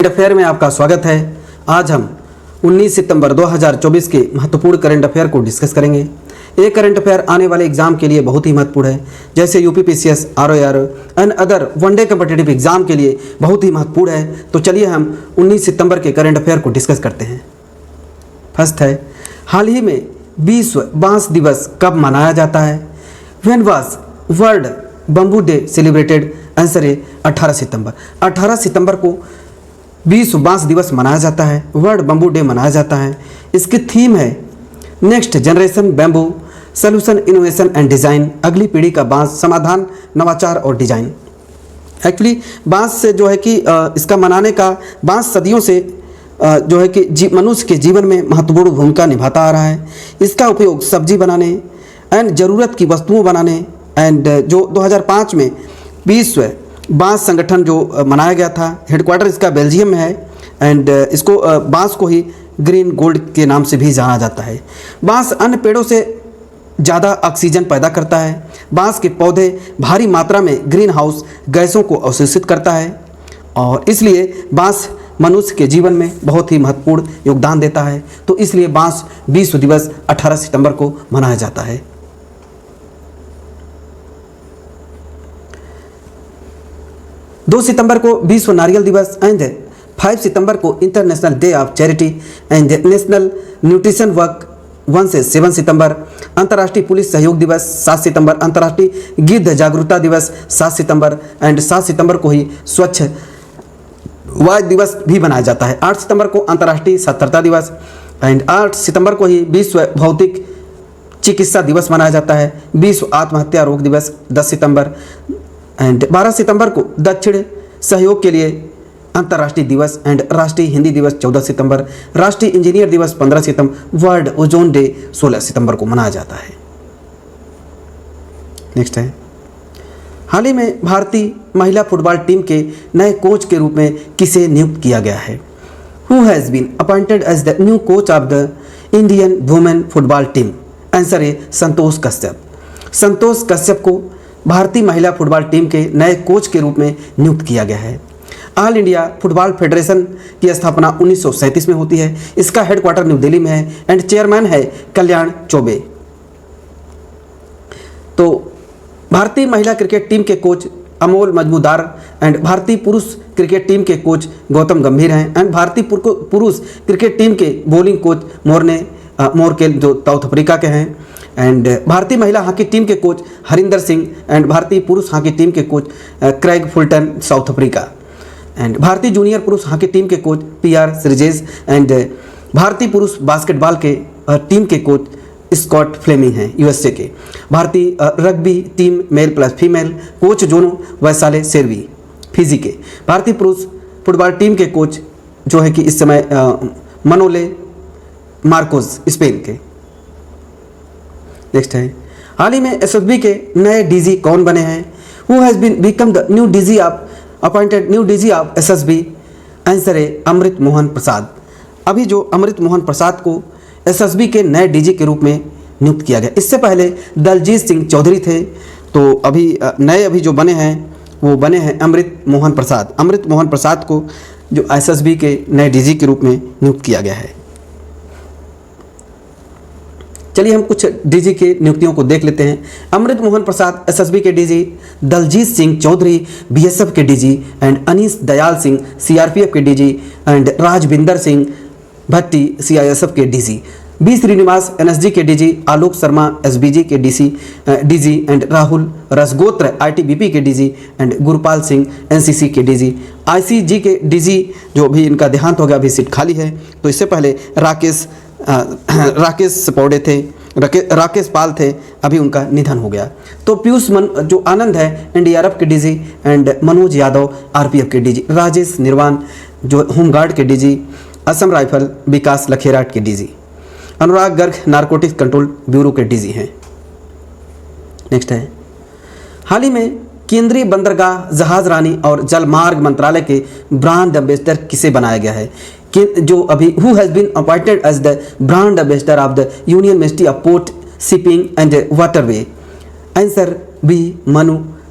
Current affair में आपका स्वागत है। आज हम 19 सितंबर 2024 के महत्वपूर्ण करंट अफेयर को डिस्कस करेंगे। ये करंट अफेयर आने वाले एग्जाम के लिए बहुत ही महत्वपूर्ण है, जैसे UPPCS, ROR and other one day competitive exam के लिए बहुत ही महत्वपूर्ण है। तो चलिए हम 19 सितंबर के करंट अफेयर को डिस्कस करते हैं। फर्स्ट है, हाल ही में विश्व बांस दिवस कब मनाया जाता है? When was world bamboo day celebrated? Answer है 18 सितंबर। 18 सितंबर को विश्व बांस दिवस मनाया जाता है, वर्ल्ड बम्बू डे मनाया जाता है। इसकी थीम है next generation bamboo solution innovation and design, अगली पीढ़ी का बांस समाधान, नवाचार और डिजाइन। एक्चुअली बांस से जो है कि इसका मनाने का, बांस सदियों से जो है कि मनुष्य के जीवन में महत्वपूर्ण भूमिका निभाता आ रहा है। इसका उपयोग सब्जी बनाने एंड ज़रूरत की वस्तुओं बनाने एंड जो 2005 में विश्व बांस संगठन जो मनाया गया था, हेडक्वार्टर इसका बेल्जियम में है एंड इसको बांस को ही ग्रीन गोल्ड के नाम से भी जाना जाता है। बांस अन्य पेड़ों से ज़्यादा ऑक्सीजन पैदा करता है। बांस के पौधे भारी मात्रा में ग्रीन हाउस गैसों को अवशोषित करता है और इसलिए बांस मनुष्य के जीवन में बहुत ही महत्वपूर्ण योगदान देता है। तो इसलिए बांस विश्व दिवस 18 सितंबर को मनाया जाता है। 2 सितंबर को विश्व नारियल दिवस एंड 5 सितंबर को international day of charity and national nutrition work 1 से 7 सितंबर। अंतर्राष्ट्रीय पुलिस सहयोग दिवस 7 सितंबर। अंतर्राष्ट्रीय गिद्ध जागरूकता दिवस 7 सितंबर एंड 7 सितंबर को ही स्वच्छ वायु दिवस भी मनाया जाता है। 8 सितंबर को अंतर्राष्ट्रीय साक्षरता दिवस एंड 8 सितंबर को ही विश्व भौतिक चिकित्सा दिवस मनाया जाता है। विश्व आत्महत्या रोग दिवस 10 सितंबर एंड 12 सितंबर को दक्षिण सहयोग के लिए अंतर्राष्ट्रीय दिवस एंड राष्ट्रीय हिंदी दिवस 14 सितंबर। राष्ट्रीय इंजीनियर दिवस 15 सितंबर। वर्ल्ड ओजोन डे 16 सितंबर को मनाया जाता है। नेक्स्ट है, हाल ही में भारतीय महिला फुटबॉल टीम के नए कोच के रूप में किसे नियुक्त किया गया है? Who has been appointed as the new coach of the Indian women football team? Answer है संतोष कश्यप। संतोष कश्यप को भारतीय महिला फुटबॉल टीम के नए कोच के रूप में नियुक्त किया गया है। ऑल इंडिया फुटबॉल फेडरेशन की स्थापना 1937 में होती है। इसका हेडक्वार्टर न्यू दिल्ली में है एंड चेयरमैन है कल्याण चौबे। तो भारतीय महिला क्रिकेट टीम के कोच अमोल मजमूदार एंड भारतीय पुरुष क्रिकेट टीम के कोच गौतम गंभीर हैं एंड भारतीय पुरुष क्रिकेट टीम के बॉलिंग कोच मोरकेल जो साउथ अफ्रीका के हैं एंड भारतीय महिला हॉकी टीम के कोच हरिंदर सिंह एंड भारतीय पुरुष हॉकी टीम के coach Craig Fulton south Africa and भारतीय जूनियर पुरुष हॉकी टीम के कोच पीआर श्रीजेश एंड भारतीय पुरुष बास्केटबॉल के टीम के कोच स्कॉट फ्लेमिंग हैं यूएसए के। भारतीय rugby team male plus female coach जोनो वैसाले सेर्वी फिजी के। भारतीय पुरुष फुटबॉल टीम के कोच जो है कि इस समय मनोले मार्कोज स्पेन के। नेक्स्ट है, हाल ही में एसएसबी के नए डीजी कौन बने हैं? Who has been become the new DG of appointed new DG of SSB? Answer है अमृत मोहन प्रसाद। अभी जो अमृत मोहन प्रसाद को एसएसबी के नए डीजी के रूप में नियुक्त किया गया। इससे पहले दलजीत सिंह चौधरी थे। तो अभी नए जो बने हैं वो बने हैं अमृत मोहन प्रसाद। अमृत मोहन प्रसाद को जो एसएसबी के नए डीजी के रूप में नियुक्त किया गया है। चलिए हम कुछ डीजी के नियुक्तियों को देख लेते हैं। अमृत मोहन प्रसाद एसएसबी के डीजी, दलजीत सिंह चौधरी बीएसएफ के DG and Anish Dayal Singh CRPF के DG and Rajvinder Singh Bhatti CISF के डीजी, बी श्रीनिवास एनएसजी के डीजी, आलोक शर्मा एसबीजी के DG and Rahul Rasgotra ITBP के DG and Gurpal Singh NCC के डीजी। आईसीजी के डीजी जो भी इनका देहांत हो गया, अभी सीट खाली है। तो इससे पहले राकेश पौड़े थे, राकेश पाल थे, अभी उनका निधन हो गया। तो पीयूष जो आनंद है एनडीआरएफ के DG and Manoj Yadav RPF के डीजी, राजेश निर्वाण जो होमगार्ड के डीजी, असम राइफल विकास लखेराट के डीजी, अनुराग गर्ग नारकोटिक्स कंट्रोल ब्यूरो के डीजी हैं। नेक्स्ट है, हाल ही में केंद्रीय बंदरगाह जहाज रानी और जलमार्ग मंत्रालय के ब्रांड एम्बेसडर किसे बनाया गया है? जो अभी who has been appointed as the brand ambassador of the union ministry of port shipping and waterway? Answer B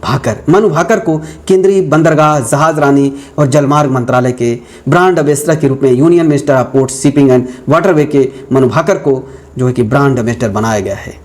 Bhaker. Manu Bhaker को केंद्रीय बंदरगाह, जहाज रानी और जलमार्ग मंत्रालय के ब्रांड एम्बेसडर के रूप में union minister of port, shipping and waterway के मनु भाकर को जो है कि ब्रांड एम्बेसडर बनाया गया है।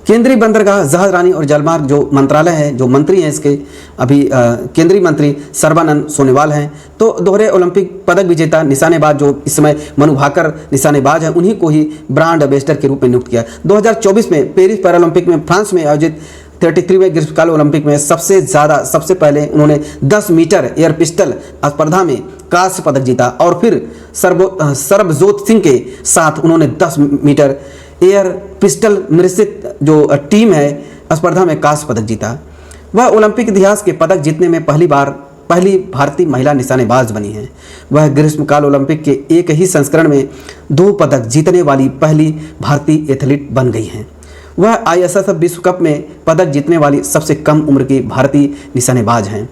केंद्रीय बंदरगाह, जहाज रानी और जलमार्ग जो मंत्रालय है, जो मंत्री हैं इसके अभी केंद्रीय मंत्री सर्बानंद सोनोवाल हैं। तो दोहरे ओलंपिक पदक विजेता निशानेबाज जो इस समय मनु भाकर निशानेबाज हैं, उन्हीं को ही ब्रांड एम्बेसडर के रूप में नियुक्त किया। 2024 में पेरिस पैरालंपिक में फ्रांस में आयोजित 33वें ग्रीष्मकाल ओलंपिक में सबसे पहले उन्होंने 10 मीटर एयर पिस्टल स्पर्धा में कांस्य पदक जीता और फिर सरबजोत सिंह के साथ उन्होंने 10 मीटर एयर पिस्टल मिश्रित जो टीम है स्पर्धा में कांस्य पदक जीता। वह ओलंपिक इतिहास के पदक जीतने में पहली भारतीय महिला निशानेबाज बनी हैं। वह ग्रीष्मकाल ओलंपिक के एक ही संस्करण में 2 पदक जीतने वाली पहली भारतीय एथलीट बन गई हैं। वह ISSF विश्व कप में पदक जीतने वाली सबसे कम उम्र की भारतीय निशानेबाज हैं।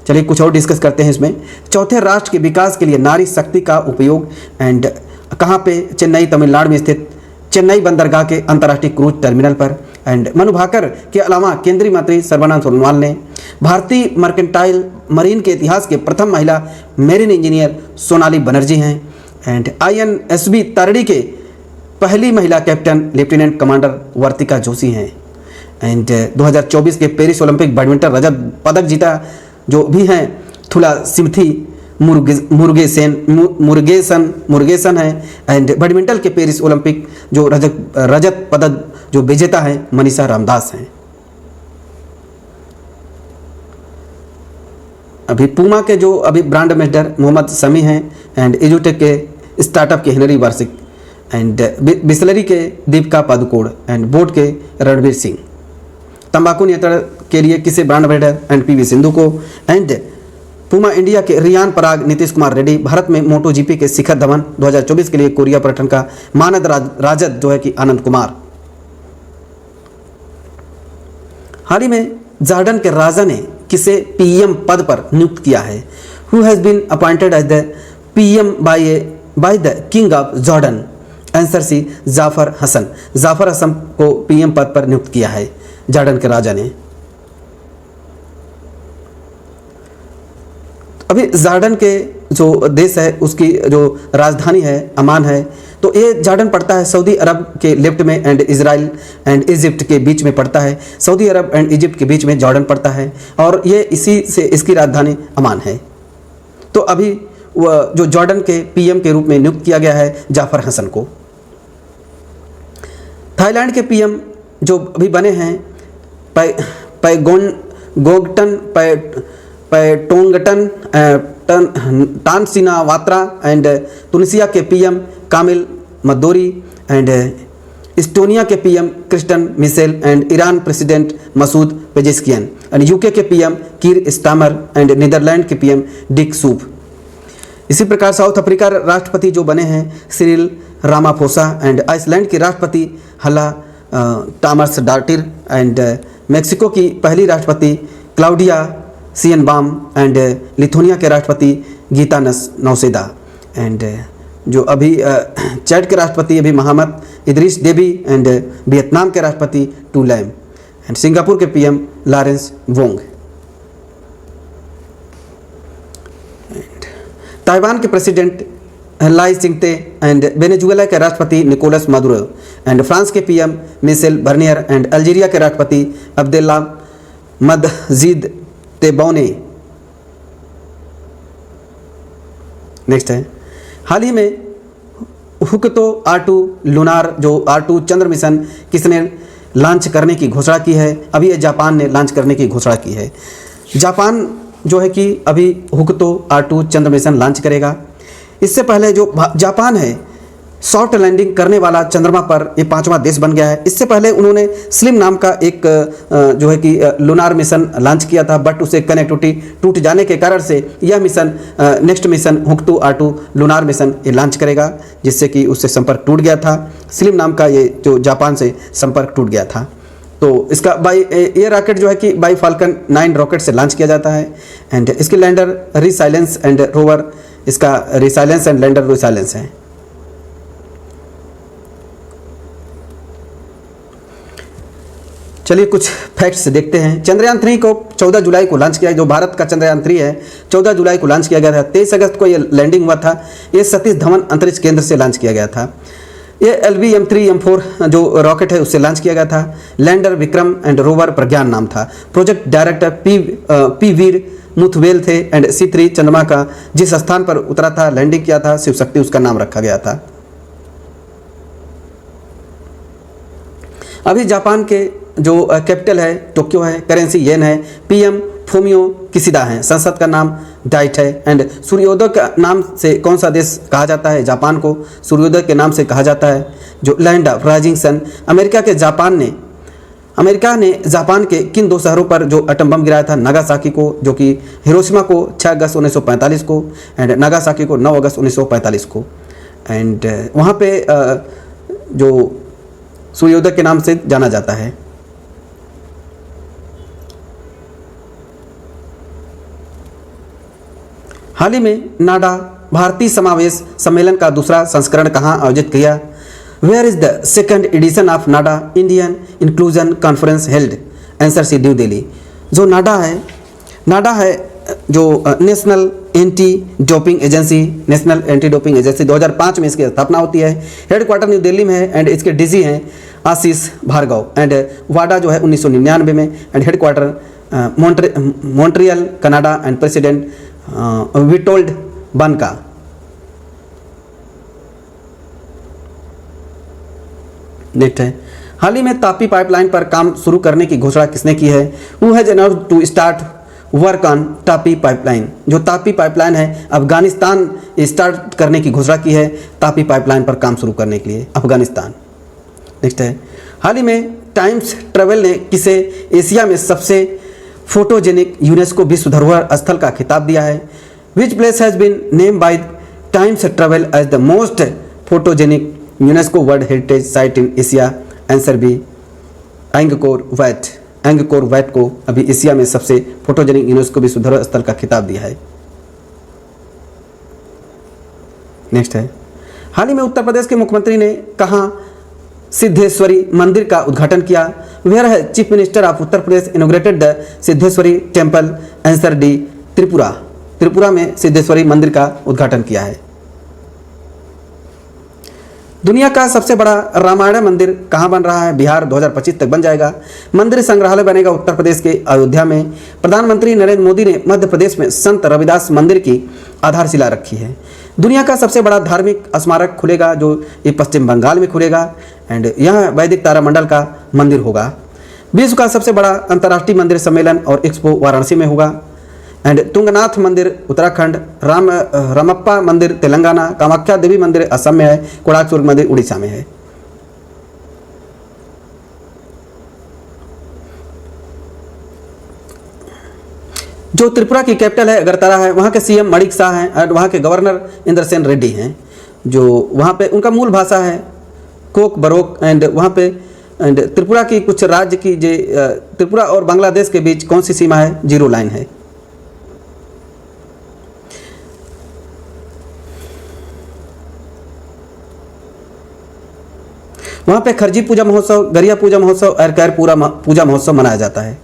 चलिए कुछ और डिस्कस करते हैं इसमें। चौथे राष्ट्र के विकास के लिए नारी शक्ति का उपयोग एंड कहाँ पे? चेन्नई, तमिलनाडु में स्थित चेन्नई बंदरगाह के अंतर्राष्ट्रीय क्रूज टर्मिनल पर। एंड मनु भाकर के अलावा केंद्रीय मंत्री सर्बानंद सोनोवाल ने भारतीय मर्केंटाइल मरीन के इतिहास के प्रथम महिला मेरीन इंजीनियर सोनाली बनर्जी हैं। एंड INSB तारड़ी के पहली महिला कैप्टन लेफ्टिनेंट कमांडर वर्तिका जोशी हैं। एंड 2024 के पेरिस ओलंपिक बैडमिंटन रजत पदक जीता जो भी हैं थुलासिमथी मुरुगेसन है। एंड बैडमिंटन के पेरिस ओलंपिक जो रजत पदक जो विजेता है मनीषा रामदास हैं। अभी पूमा के जो अभी ब्रांड एम्बेसडर मोहम्मद समी हैं। एंड एजुटेक के स्टार्टअप के हेनरी वार्षिक। एंड बिस्लरी के दीपिका पादुकोण। एंड बोट के रणवीर सिंह। तंबाकू नियंत्रण के लिए किसे brand ambassador? And PV Sindhu को। एंड पूमा इंडिया के रियान पराग, नीतीश कुमार रेड्डी। भारत में MotoGP के शिखर धवन 2024 के लिए कोरिया पर्यटन का मानद राजद जो है कि आनंद कुमार। हाल ही में जॉर्डन के राजा ने किसे PM पद पर नियुक्त किया है? Who has been appointed as the PM by the king of Jordan? Answer C, Jafar Hassan. Jafar Hassan को PM पद पर नियुक्त किया है जॉर्डन के राजा ने। अभी जॉर्डन के जो देश है उसकी जो राजधानी है अमान है। तो ये जॉर्डन पड़ता है सऊदी अरब के लेफ्ट में एंड इजराइल एंड इजिप्ट के बीच में पड़ता है। सऊदी अरब एंड इजिप्ट के बीच में जॉर्डन पड़ता है और ये इसी से इसकी राजधानी अमान है। तो अभी वह जो जॉर्डन के PM के रूप में नियुक्त किया गया है जाफर हसन को। थाईलैंड के PM जो अभी बने हैं पैगोंगटन पैटोंगटन टानसिनावात्रा। एंड तुनिसिया के PM Kamel Madouri. And Estonia के PM Kristen Michal. And Iran president Masoud Pezeshkian. And UK के PM Keir Starmer. And Netherlands के PM डिक सूफ। इसी प्रकार साउथ अफ्रीका राष्ट्रपति जो बने हैं सिरिल रामाफोसा। एंड आइसलैंड के राष्ट्रपति हला टामर्स डार्टिर। एंड मेक्सिको की पहली राष्ट्रपति क्लाउडिया सियनबाम। एंड लिथुनिया के राष्ट्रपति गीतानस नौसेदा। एंड जो अभी चैड के राष्ट्रपति अभी Mohammed Idriss Deby. And Vietnam के राष्ट्रपति टू लैम। एंड सिंगापुर के PM लॉरेंस वोंग। ताइवान के president Lai Chingte. And Venezuela के राष्ट्रपति निकोलस मादुरो। एंड फ्रांस के PM Michel Barnier. And Algeria के राष्ट्रपति अब्देल्ला मदजीद तेबौने। नेक्स्ट है हाल ही में हुकतो R2 लूनार जो R2 चंद्र मिशन किसने लॉन्च करने की घोषणा की है? अभी जापान ने लॉन्च करने की घोषणा की है। जापान जो है कि अभी हुकतो R2 चंद्र मिशन लॉन्च करेगा। इससे पहले जो जापान है सॉफ्ट लैंडिंग करने वाला चंद्रमा पर ये 5वां देश बन गया है। इससे पहले उन्होंने स्लिम नाम का एक जो है कि लूनार मिशन लॉन्च किया था, बट उसे कनेक्टिविटी टूट जाने के कारण से यह mission next mission Hakuto R2 lunar mission ये लॉन्च करेगा, जिससे कि उससे संपर्क टूट गया था। स्लिम नाम का ये जो जापान से संपर्क टूट गया था। तो इसका ये रॉकेट जो है कि बाई फाल्कन 9 रॉकेट से लॉन्च किया जाता है। एंड इसके लैंडर रिसाइलेंस एंड रोवर, इसका रिसाइलेंस एंड लैंडर रिसाइलेंस है। चलिए कुछ फैक्ट्स देखते हैं। चंद्रयान 3 को 14 जुलाई को लॉन्च किया, जो भारत का चंद्रयान 3 है 14 जुलाई को लॉन्च किया गया था। 23 अगस्त को ये लैंडिंग हुआ था। ये सतीश धवन अंतरिक्ष केंद्र से लॉन्च किया गया था। ये LV-M3 M4 जो रॉकेट है उससे लॉन्च किया गया था। लैंडर विक्रम एंड रोवर प्रज्ञान नाम था। प्रोजेक्ट डायरेक्टर पी वीर मुथवेल थे एंड C3 चंद्रमा का जिस स्थान पर उतरा था, लैंडिंग किया था, शिव शक्ति उसका नाम रखा गया था। अभी जापान के जो कैपिटल है टोक्यो है, करेंसी येन है, PM फूमियो किशिदा है, संसद का नाम डाइट है एंड सूर्योदय का नाम से कौन सा देश कहा जाता है? जापान को सूर्योदय के नाम से कहा जाता है, जो land of rising sun. America ने जापान के किन 2 शहरों पर जो एटम बम गिराया था? नागासाकी को, जो कि हिरोशिमा को 6 अगस्त 1945 को एंड नागासाकी को 9 अगस्त 1945 को। एंड वहाँ पे जो सूर्योदय के नाम से जाना जाता है। हाल ही में नाडा भारतीय समावेश सम्मेलन का दूसरा संस्करण कहाँ आयोजित किया? Where is the second edition of NADA Indian inclusion conference held? Answer C new Delhi. जो नाडा है जो नेशनल एंटी डोपिंग एजेंसी 2005 में इसकी स्थापना होती है। हेडक्वार्टर न्यू दिल्ली में है एंड इसके डीजी हैं आशीष भार्गव एंड वाडा जो है 1999 में and headquarter Montreal Canada and president Witold Banka. Next है, हाल ही में तापी पाइपलाइन पर काम शुरू करने की घोषणा किसने की है? Who has announced to start work on TAPI pipeline? जो तापी पाइपलाइन है अफगानिस्तान स्टार्ट करने की घोषणा की है, तापी पाइपलाइन पर काम शुरू करने के लिए अफगानिस्तान। नेक्स्ट है, हाल ही में टाइम्स ट्रेवल ने किसे एशिया में सबसे फोटोजेनिक यूनेस्को विश्व धरोहर स्थल का खिताब दिया है? Which place has been name by Times Travel as the most photogenic UNESCO World Heritage site in Asia? Answer B Angkor Wat को अभी एशिया में सबसे फोटोजेनिक यूनेस्को विश्व धरोहर स्थल का खिताब दिया है। नेक्स्ट है, हाल ही में उत्तर प्रदेश के मुख्यमंत्री ने कहाँ सिद्धेश्वरी मंदिर का उद्घाटन किया? वेयर है chief minister of Uttar Pradesh inaugurated the Siddheshwari temple? Answer D Tripura में सिद्धेश्वरी मंदिर का उद्घाटन किया है। दुनिया का सबसे बड़ा रामायण मंदिर कहाँ बन रहा है? बिहार 2025 तक बन जाएगा। मंदिर संग्रहालय बनेगा उत्तर प्रदेश के अयोध्या में। प्रधानमंत्री नरेंद्र मोदी ने मध्य प्रदेश में संत रविदास मंदिर की आधारशिला रखी है। दुनिया का सबसे बड़ा धार्मिक स्मारक खुलेगा, जो ये पश्चिम बंगाल में खुलेगा एंड यहाँ वैदिक तारामंडल का मंदिर होगा। विश्व का सबसे बड़ा अंतर्राष्ट्रीय मंदिर सम्मेलन और एक्सपो वाराणसी में होगा एंड तुंगनाथ मंदिर उत्तराखंड, रामप्पा मंदिर तेलंगाना, कामाख्या देवी मंदिर असम में है, कोणार्क मंदिर उड़ीसा में है। जो त्रिपुरा की कैपिटल है अगरतला है, वहाँ के CM मणिक शाह हैं और वहाँ के गवर्नर इंद्रसेन रेड्डी हैं। जो वहाँ पे उनका मूल भाषा है कोक बरोक एंड वहाँ पे एंड त्रिपुरा की कुछ राज्य की त्रिपुरा और बांग्लादेश के बीच कौन सी सीमा है? 0 लाइन है। वहाँ पे खरजी पूजा महोत्सव, गरिया पूजा महोत्सव और कैर पूजा महोत्सव मनाया जाता है।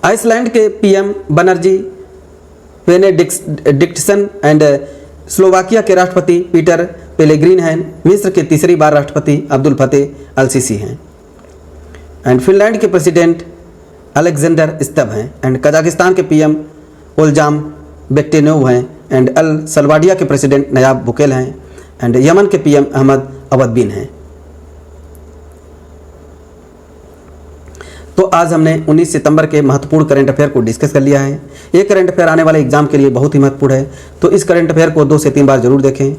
आइसलैंड के PM Banerjee Benediktsson and Slovakia के राष्ट्रपति पीटर पेलेग्रीन हैं। मिस्र के तीसरी बार राष्ट्रपति अब्दुल फतेह अल सीसी हैं एंड फिनलैंड के प्रेसिडेंट अलेक्जेंडर स्तब हैं एंड कजाकिस्तान के PM ओल्जाम बेक्टेनोव हैं एंड अल सल्वाडिया के प्रेसिडेंट नयाब बुकेल हैं एंड यमन के PM अहमद अवद-बिन हैं। तो आज हमने 19 सितंबर के महत्वपूर्ण करंट अफेयर को डिस्कस कर लिया है। ये करंट अफेयर आने वाले एग्जाम के लिए बहुत ही महत्वपूर्ण है, तो इस करंट अफेयर को 2 से 3 बार जरूर देखें।